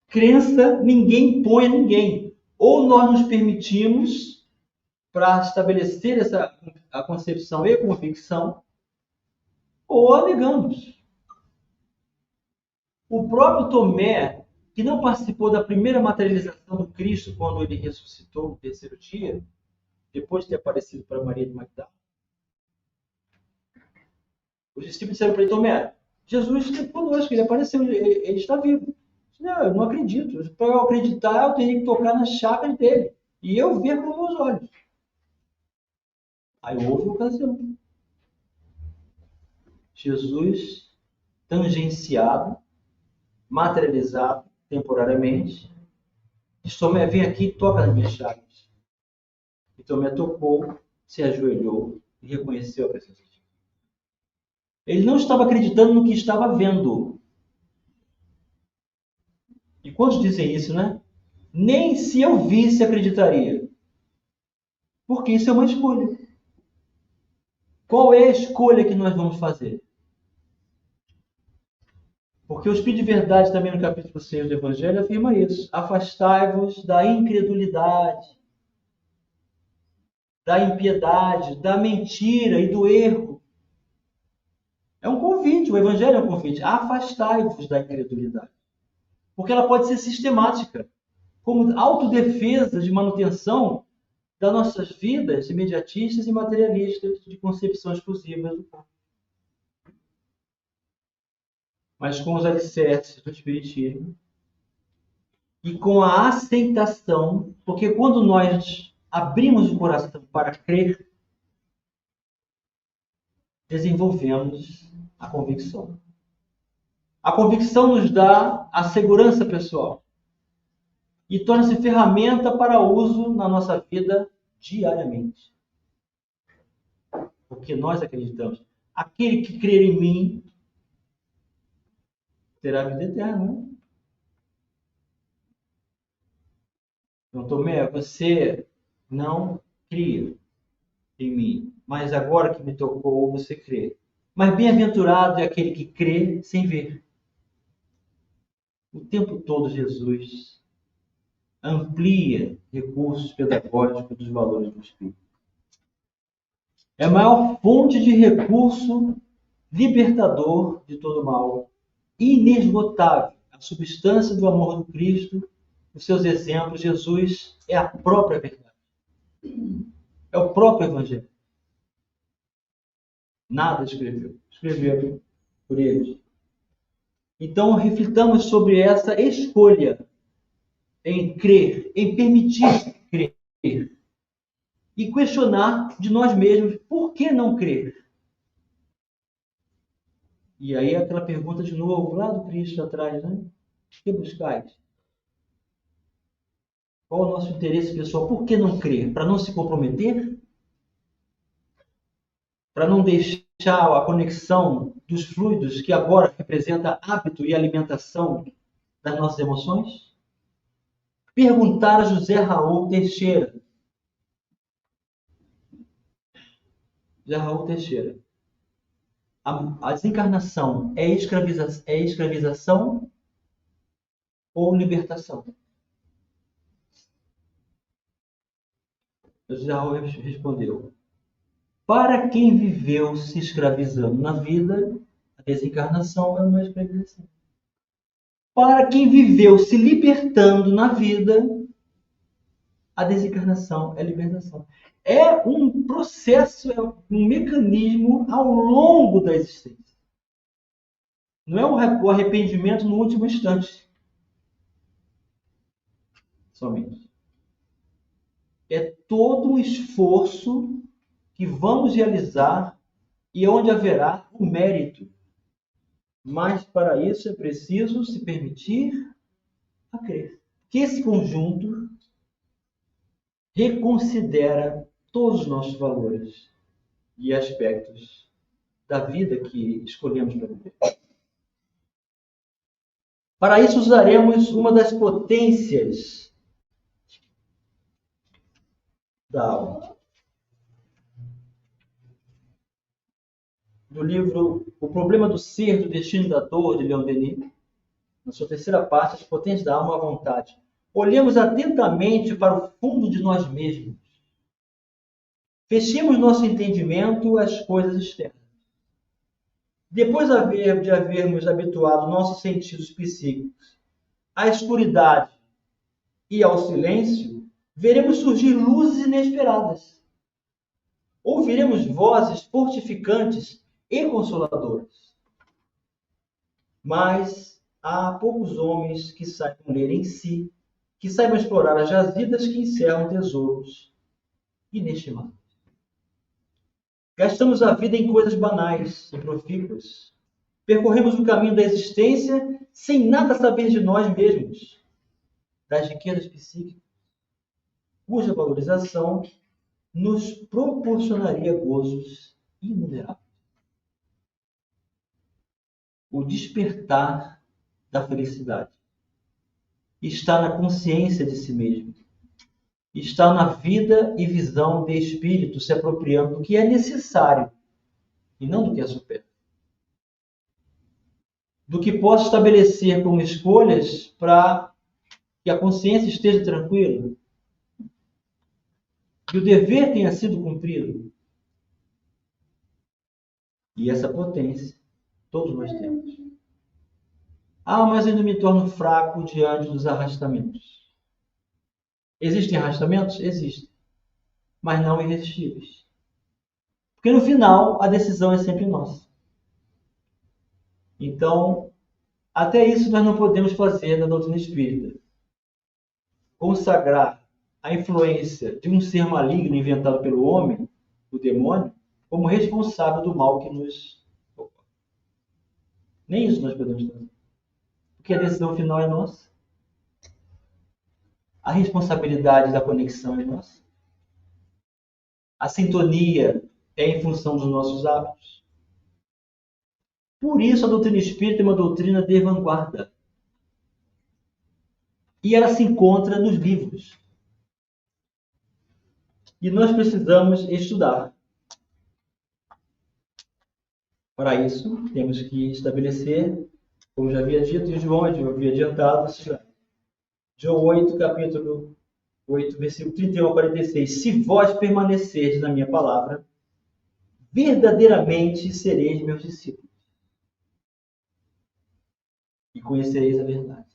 Crença ninguém impõe a ninguém. Ou nós nos permitimos para estabelecer a concepção e a convicção, ou negamos. O próprio Tomé, que não participou da primeira materialização do Cristo quando ele ressuscitou no terceiro dia, depois de ter aparecido para Maria de Magdala, os discípulos disseram para ele: Tomé, Jesus esteve conosco, ele apareceu, ele está vivo. Não, eu não acredito. Para eu acreditar, eu teria que tocar nas chagas dele e eu ver com meus olhos. Aí houve ocasião. Jesus, tangenciado, materializado temporariamente, diz: Tomé, vem aqui e toca nas minhas chagas. E Tomé tocou, se ajoelhou e reconheceu a presença de Jesus. Ele não estava acreditando no que estava vendo. E Quantos dizem isso, né? Nem se eu visse acreditaria. Porque isso é uma escolha. Qual é a escolha que nós vamos fazer? Porque o Espírito de Verdade, também no capítulo 6 do Evangelho, afirma isso. Afastai-vos da incredulidade, da impiedade, da mentira e do erro. É um convite, o Evangelho é um convite. Afastai-vos da incredulidade. Porque ela pode ser sistemática, como autodefesa de manutenção das nossas vidas imediatistas e materialistas de concepção exclusiva do corpo. Mas com os alicerces do Espiritismo e com a aceitação, porque quando nós abrimos o coração para crer, desenvolvemos a convicção. A convicção nos dá a segurança pessoal e torna-se ferramenta para uso na nossa vida diariamente. Porque nós acreditamos. Aquele que crer em mim terá vida eterna. Né? Então, Tomé, você não cria em mim, mas agora que me tocou, você crê. Mas bem-aventurado é aquele que crê sem ver. O tempo todo Jesus amplia recursos pedagógicos dos valores do Espírito. É a maior fonte de recurso libertador de todo mal, inesgotável. A substância do amor do Cristo, os seus exemplos, Jesus é a própria verdade. É o próprio Evangelho. Nada escreveu. Escreveu por eles. Então, reflitamos sobre essa escolha em crer, em permitir crer. E questionar de nós mesmos, por que não crer? E aí aquela pergunta de novo, lá do Cristo atrás, né? O que buscais? Qual o nosso interesse pessoal? Por que não crer? Para não se comprometer? Para não deixar a conexão dos fluidos que agora representa hábito e alimentação das nossas emoções? Perguntar a José Raul Teixeira. José Raul Teixeira. A desencarnação é escravização ou libertação? José Raul respondeu: para quem viveu se escravizando na vida, a desencarnação é uma escravização. Para quem viveu se libertando na vida, a desencarnação é libertação. É um processo, é um mecanismo ao longo da existência. Não é o arrependimento no último instante. Somente. É todo um esforço que vamos realizar e onde haverá o mérito. Mas para isso é preciso se permitir a crer. Que esse conjunto reconsidera todos os nossos valores e aspectos da vida que escolhemos para viver. Para isso usaremos uma das potências da alma. Do livro O Problema do Ser, do Destino e da Dor, de Leon Denis, na sua terceira parte, As Potências da Alma à Vontade. Olhemos atentamente para o fundo de nós mesmos. Fechemos nosso entendimento às coisas externas. Depois de havermos habituado nossos sentidos psíquicos à escuridade e ao silêncio, veremos surgir luzes inesperadas. Ouviremos vozes fortificantes e consoladoras. Mas há poucos homens que saibam ler em si, que saibam explorar as jazidas que encerram tesouros inestimáveis. Gastamos a vida em coisas banais, improfícuas. Percorremos o caminho da existência sem nada saber de nós mesmos, das riquezas psíquicas, cuja valorização nos proporcionaria gozos inumeráveis. O despertar da felicidade. está na consciência de si mesmo. Está na vida e visão de espírito, se apropriando do que é necessário e não do que é supérfluo. Do que posso estabelecer como escolhas para que a consciência esteja tranquila, que o dever tenha sido cumprido. E essa potência todos nós temos. Mas eu ainda me torno fraco diante dos arrastamentos. Existem arrastamentos? Existem. Mas não irresistíveis. Porque no final, a decisão é sempre nossa. Então, até isso nós não podemos fazer na doutrina espírita. Consagrar a influência de um ser maligno inventado pelo homem, o demônio, como responsável do mal que nos ocorre. Nem isso nós podemos fazer. Porque a decisão final é nossa. A responsabilidade da conexão é nossa. A sintonia é em função dos nossos hábitos. Por isso a doutrina espírita é uma doutrina de vanguarda. E ela se encontra nos livros. E nós precisamos estudar. Para isso, temos que estabelecer, como já havia dito, e João havia adiantado, João 8, capítulo 8, versículo 31 a 46. Se vós permanecerdes na minha palavra, verdadeiramente sereis meus discípulos. E conhecereis a verdade.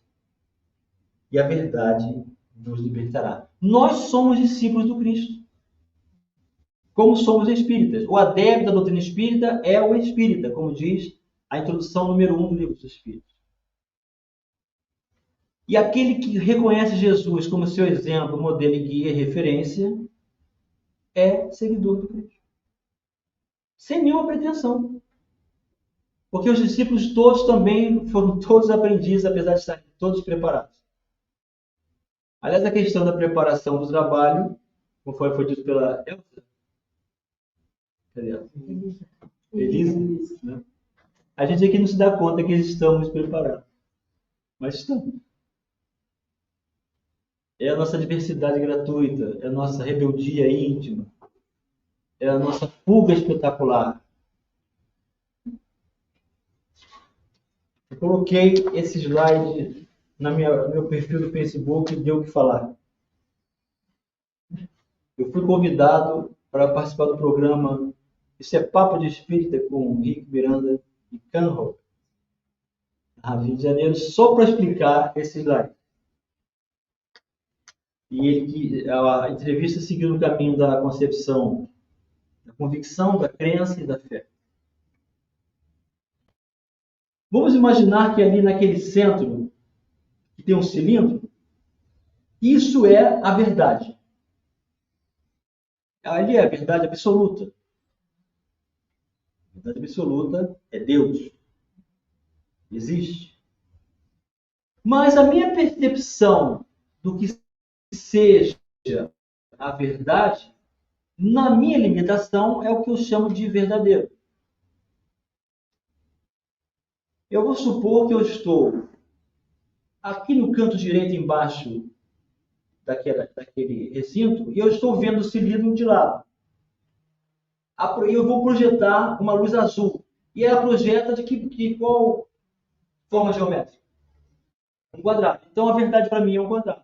E a verdade nos libertará. Nós somos discípulos do Cristo. Como somos espíritas. O adepto da doutrina espírita é o espírita, como diz a introdução número 1 do livro dos Espíritos. E aquele que reconhece Jesus como seu exemplo, modelo, guia e referência, é seguidor do Cristo. Sem nenhuma pretensão. Porque os discípulos todos também foram todos aprendizes, apesar de estarem todos preparados. Aliás, a questão da preparação do trabalho, conforme foi dito pela Elisa, né? A gente aqui não se dá conta que estamos preparados. Mas estamos. É a nossa diversidade gratuita, é a nossa rebeldia íntima, é a nossa fuga espetacular. Eu coloquei esse slide no meu perfil do Facebook e deu o que falar. Eu fui convidado para participar do programa Isso é Papo de Espírita com Rick Miranda e Canho, na Rio de Janeiro, só para explicar esse slide. E a entrevista seguiu no caminho da concepção, da convicção, da crença e da fé. Vamos imaginar que ali naquele centro, que tem um cilindro, isso é a verdade. Ali é a verdade absoluta. A verdade absoluta é Deus. Existe. Mas a minha percepção do que seja a verdade, na minha limitação, é o que eu chamo de verdadeiro. Eu vou supor que eu estou aqui no canto direito embaixo daquele recinto e eu estou vendo o cilindro de lado. Eu vou projetar uma luz azul. E ela projeta de qual forma geométrica? Um quadrado. Então a verdade para mim é um quadrado.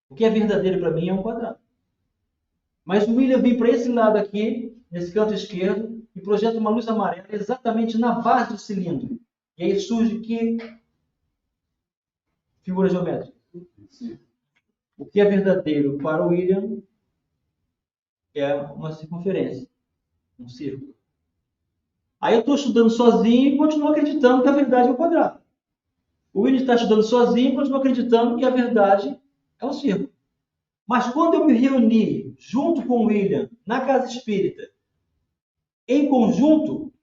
O que é verdadeiro para mim é um quadrado. Mas o William vem para esse lado aqui, nesse canto esquerdo, e projeta uma luz amarela exatamente na base do cilindro. E aí surge que figura geométrica. O que é verdadeiro para o William é uma circunferência, um círculo. Aí eu estou estudando sozinho e continuo acreditando que a verdade é um quadrado. O William está estudando sozinho e continua acreditando que a verdade é um círculo. Mas quando eu me reuni junto com o William na casa espírita, em conjunto,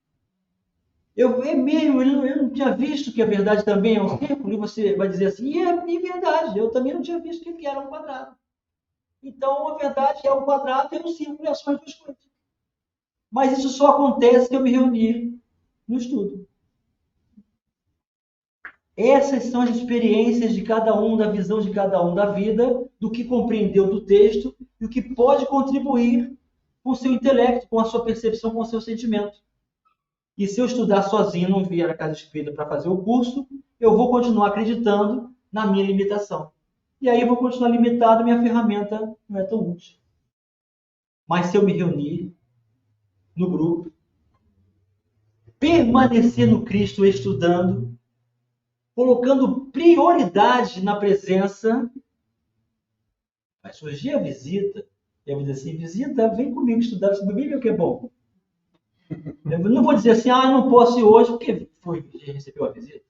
eu não tinha visto que a verdade também é um círculo, e você vai dizer assim, é verdade, eu também não tinha visto que era um quadrado. Então, a verdade é um quadrado e um círculo, e são as duas coisas. Mas isso só acontece que eu me reuni no estudo. Essas são as experiências de cada um, da visão de cada um da vida, do que compreendeu do texto e o que pode contribuir com o seu intelecto, com a sua percepção, com o seu sentimento. E se eu estudar sozinho, não vier a casa espírita para fazer o curso, eu vou continuar acreditando na minha limitação. E aí eu vou continuar limitado, minha ferramenta não é tão útil. Mas se eu me reunir no grupo, permanecer no Cristo estudando, colocando prioridade na presença, vai surgir a visita. E eu vou dizer assim, visita, vem comigo estudar essa Bíblia que é bom. Eu não vou dizer assim, não posso ir hoje porque recebeu a visita.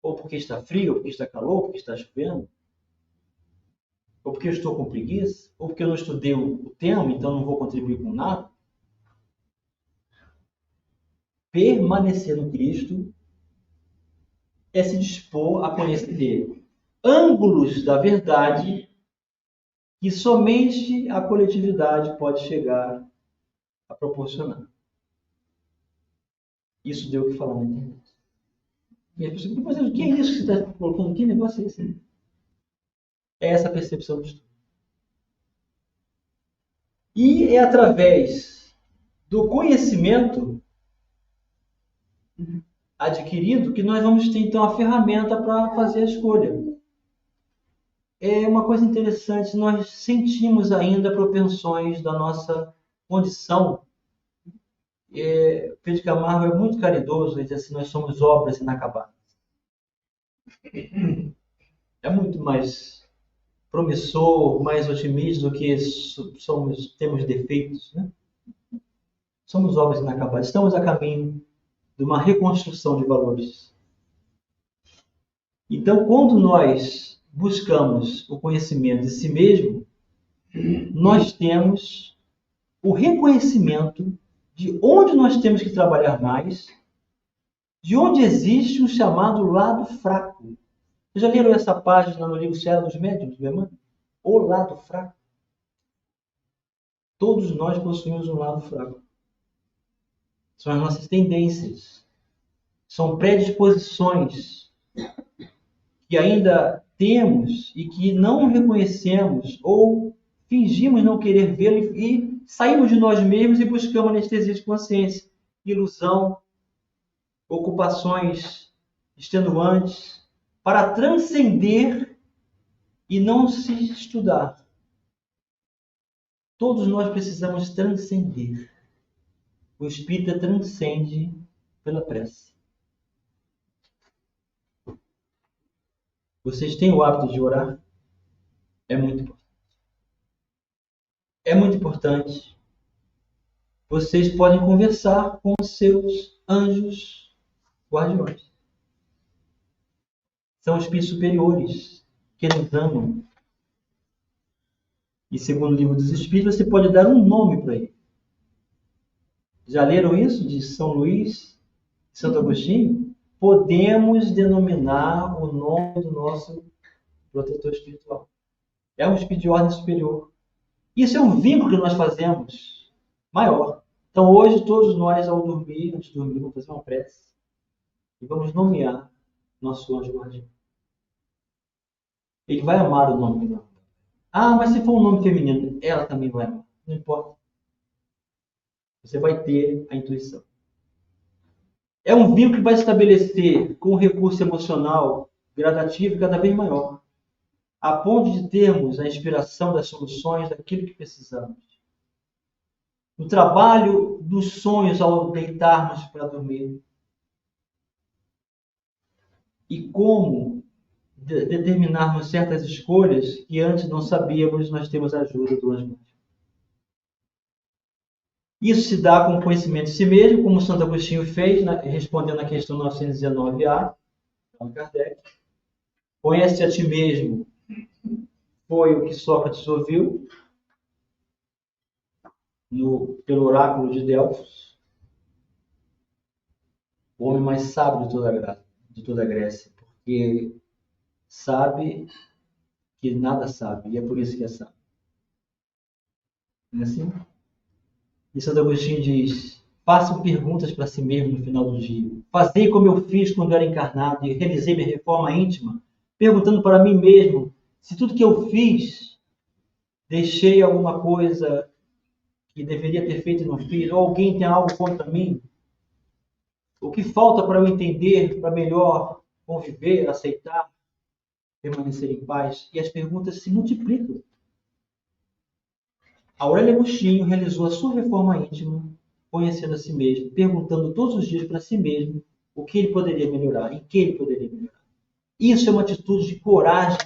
Ou porque está frio, ou porque está calor, ou porque está chovendo. Ou porque eu estou com preguiça, ou porque eu não estudei o tema, então não vou contribuir com nada. Permanecer no Cristo é se dispor a conhecer ângulos da verdade que somente a coletividade pode chegar a proporcionar. Isso deu o que falar na internet. E a pessoa pergunta, mas o que é isso que você está colocando? Que negócio é esse? É essa percepção do estudo. E é através do conhecimento adquirido que nós vamos ter, então, a ferramenta para fazer a escolha. É uma coisa interessante, nós sentimos ainda propensões da nossa condição. Pedro Camargo é muito caridoso, ele diz assim, nós somos obras inacabadas. É muito mais promissor, mais otimista do que temos defeitos, né? Somos obras inacabadas, estamos a caminho de uma reconstrução de valores. Então, quando nós buscamos o conhecimento de si mesmo, nós temos o reconhecimento de onde nós temos que trabalhar mais, de onde existe um chamado lado fraco. Vocês já leram essa página no livro Serra dos Médiuns, do Emmanuel? O lado fraco. Todos nós possuímos um lado fraco. São as nossas tendências. São predisposições que ainda temos e que não reconhecemos ou fingimos não querer vê-lo e saímos de nós mesmos e buscamos anestesia de consciência, ilusão, ocupações extenuantes, para transcender e não se estudar. Todos nós precisamos transcender. O espírita transcende pela prece. Vocês têm o hábito de orar? É muito importante. É muito importante. Vocês podem conversar com os seus anjos guardiões. São espíritos superiores que nos amam. E segundo o Livro dos Espíritos, você pode dar um nome para ele. Já leram isso de São Luís, Santo Agostinho? Podemos denominar o nome do nosso protetor espiritual. É um espírito de ordem superior. Isso é um vínculo que nós fazemos maior. Então hoje todos nós, ao dormir, antes de dormir, vamos fazer uma prece e vamos nomear nosso anjo guardião. Ele vai amar o nome dela. Mas se for um nome feminino, ela também vai amar. Não importa. Você vai ter a intuição. É um vínculo que vai se estabelecer com um recurso emocional gradativo cada vez maior, a ponto de termos a inspiração das soluções daquilo que precisamos. No trabalho dos sonhos ao deitarmos para dormir. E como determinarmos certas escolhas que antes não sabíamos, nós temos a ajuda do anjo. Isso se dá com o conhecimento de si mesmo, como Santo Agostinho fez, respondendo à questão 919A, de Kardec. Conhece a ti mesmo, foi o que Sócrates ouviu pelo oráculo de Delfos, o homem mais sábio de toda a Grécia, porque sabe que nada sabe, e é por isso que é sábio. Não é assim? E Santo Agostinho diz, Façam perguntas para si mesmo no final do dia. Fazei como eu fiz quando era encarnado e realizei minha reforma íntima, perguntando para mim mesmo se tudo que eu fiz, deixei alguma coisa que deveria ter feito e não fiz, ou alguém tem algo contra mim. O que falta para eu entender, para melhor conviver, aceitar, permanecer em paz? E as perguntas se multiplicam. Aurélio Agostinho realizou a sua reforma íntima, conhecendo a si mesmo, perguntando todos os dias para si mesmo o que ele poderia melhorar, em que ele poderia melhorar. Isso é uma atitude de coragem.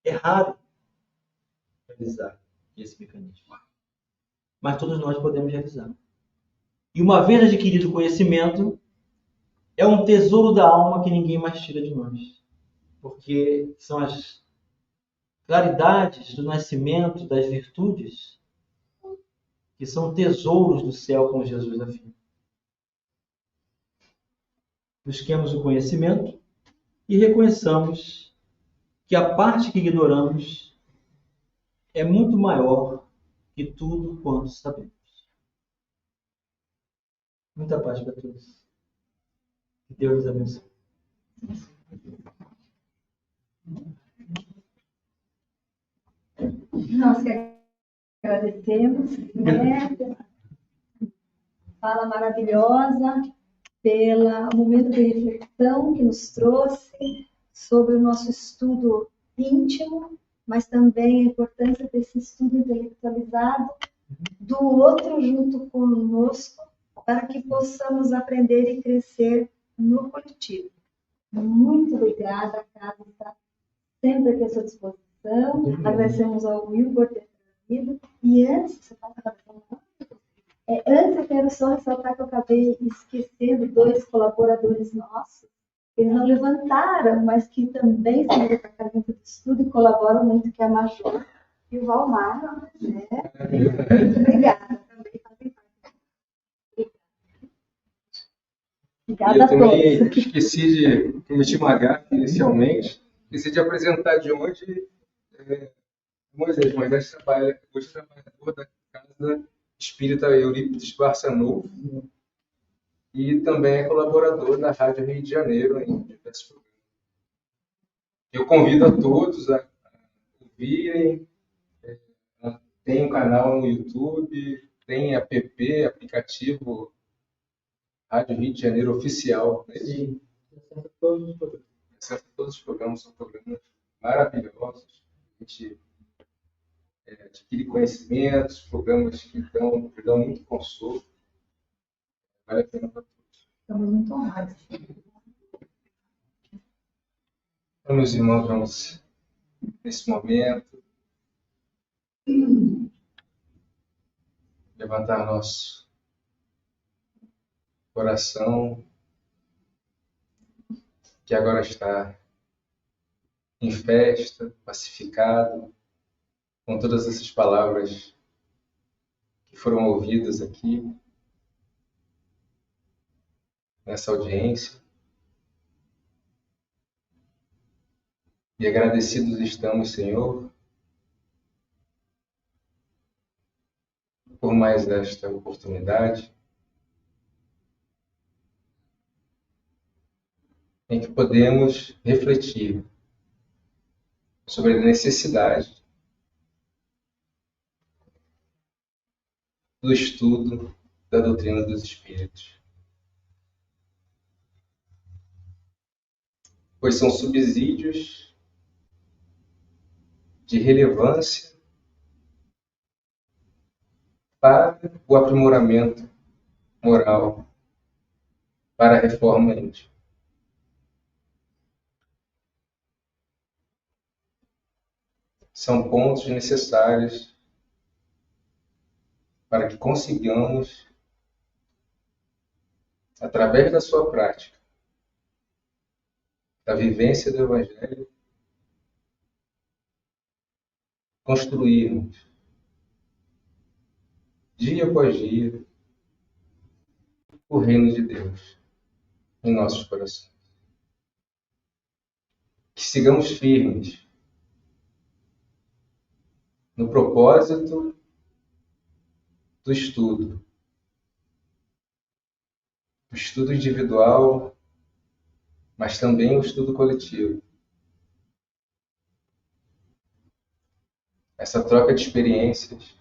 É raro realizar esse mecanismo, mas todos nós podemos realizar. E uma vez adquirido o conhecimento, é um tesouro da alma que ninguém mais tira de nós, porque são as claridades do nascimento das virtudes que são tesouros do céu com Jesus da vida. Busquemos o conhecimento e reconheçamos que a parte que ignoramos é muito maior que tudo quanto sabemos. Muita paz para todos. Que Deus os abençoe. Nós que agradecemos, né? Fala maravilhosa, pelo momento de reflexão que nos trouxe sobre o nosso estudo íntimo, mas também a importância desse estudo intelectualizado do outro junto conosco, para que possamos aprender e crescer no coletivo. Muito obrigada, a casa está sempre aqui à sua disposição. Agradecemos ao Will por ter trazido. E antes, você está antes eu quero só ressaltar que eu acabei esquecendo 2 colaboradores nossos. Eles não levantaram, mas que também são do departamento de estudo e colaboram muito, que é a Major e o Valmar. Né? Muito obrigada. Também fazem parte. Obrigada E eu a também todos. esqueci de, prometi uma gafe inicialmente, esqueci de apresentar de onde Moisés trabalha, hoje trabalhador da Casa Espírita Eurípides Barçanufo e também é colaborador da Rádio Rio de Janeiro em diversos programas. Eu convido a todos a ouvirem, tem um canal no YouTube, tem aplicativo Rádio Rio de Janeiro oficial. Né? Sim, todos os programas. Todos os programas são programas maravilhosos. A gente adquire conhecimentos, programas que dão muito consolo. Vale a pena para todos. Estamos muito honrados. Então, meus irmãos, vamos, nesse momento, levantar nosso coração, que agora está em festa, pacificado, com todas essas palavras que foram ouvidas aqui, nessa audiência. E agradecidos estamos, Senhor, por mais esta oportunidade em que podemos refletir sobre a necessidade do estudo da doutrina dos Espíritos, pois são subsídios de relevância para o aprimoramento moral, para a reforma íntima. São pontos necessários para que consigamos, através da sua prática, da vivência do Evangelho, construirmos, dia após dia, o reino de Deus em nossos corações. Que sigamos firmes no propósito do estudo. O estudo individual, mas também o estudo coletivo. Essa troca de experiências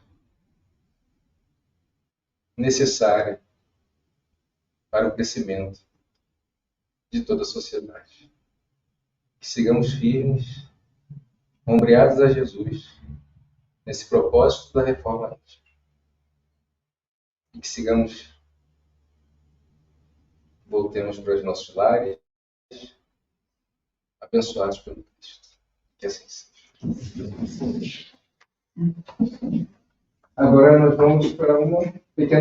necessária para o crescimento de toda a sociedade. Que sigamos firmes, ombreados a Jesus, nesse propósito da reforma íntima. E que voltemos para os nossos lares, abençoados pelo Cristo. Que assim seja. Agora nós vamos para uma pequena